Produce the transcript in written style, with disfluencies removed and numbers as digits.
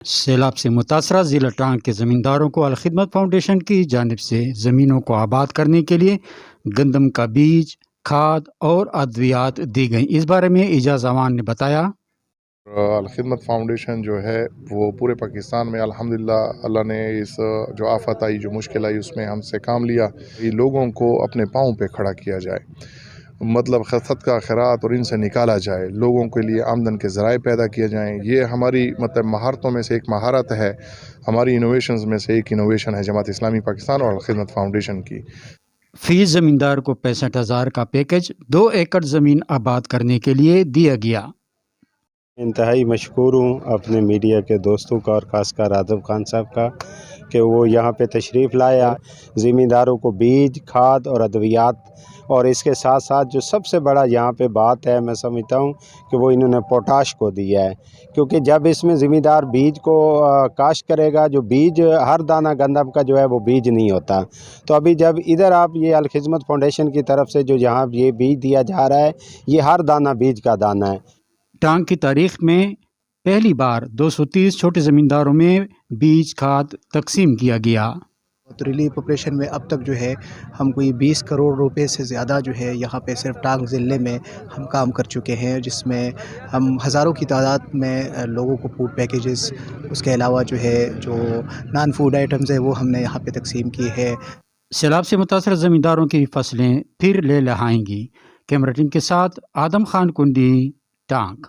سیلاب سے متاثرہ ضلع ٹانک کے زمینداروں کو الخدمت فاؤنڈیشن کی جانب سے زمینوں کو آباد کرنے کے لیے گندم کا بیج، کھاد اور ادویات دی گئیں۔ اس بارے میں اعجاز امان نے بتایا۔ الخدمت فاؤنڈیشن جو ہے وہ پورے پاکستان میں الحمدللہ اللہ نے اس جو آفت آئی، جو مشکل آئی، اس میں ہم سے کام لیا۔ یہ لوگوں کو اپنے پاؤں پہ کھڑا کیا جائے، مطلب صدقہ خیرات اور ان سے نکالا جائے، لوگوں کے لیے آمدن کے ذرائع پیدا کیے جائیں۔ یہ ہماری مطلب مہارتوں میں سے ایک مہارت ہے، ہماری انوویشنز میں سے ایک انوویشن ہے جماعت اسلامی پاکستان اور الخدمت فاؤنڈیشن کی۔ فی زمیندار کو 65,000 کا پیکج 2 ایکڑ زمین آباد کرنے کے لیے دیا گیا۔ انتہائی مشکور ہوں اپنے میڈیا کے دوستوں کا اور خاص کر آدم خان صاحب کا کہ وہ یہاں پہ تشریف لایا، زمینداروں کو بیج، کھاد اور ادویات، اور اس کے ساتھ ساتھ جو سب سے بڑا یہاں پہ بات ہے میں سمجھتا ہوں کہ وہ انہوں نے پوٹاش کو دیا ہے، کیونکہ جب اس میں زمیندار بیج کو کاشت کرے گا، جو بیج ہر دانہ گندم کا جو ہے وہ بیج نہیں ہوتا، تو ابھی جب ادھر آپ یہ الخدمت فاؤنڈیشن کی طرف سے جو یہاں یہ بیج دیا جا رہا ہے، یہ ہر دانہ بیج کا دانہ ہے۔ ٹانک کی تاریخ میں پہلی بار 230 چھوٹے زمینداروں میں بیج کھاد تقسیم کیا گیا۔ ریلیف آپریشن میں اب تک جو ہے ہم کوئی 20 کروڑ روپے سے زیادہ جو ہے یہاں پہ صرف ٹانک ضلع میں ہم کام کر چکے ہیں، جس میں ہم ہزاروں کی تعداد میں لوگوں کو فوڈ پیکیجز، اس کے علاوہ جو ہے جو نان فوڈ آئٹمز ہیں وہ ہم نے یہاں پہ تقسیم کی ہے۔ سیلاب سے متاثرہ زمینداروں کی فصلیں پھر لے لہائیں گی۔ کیمرہ ٹیم کے ساتھ آدم خان کنڈی، ٹانک۔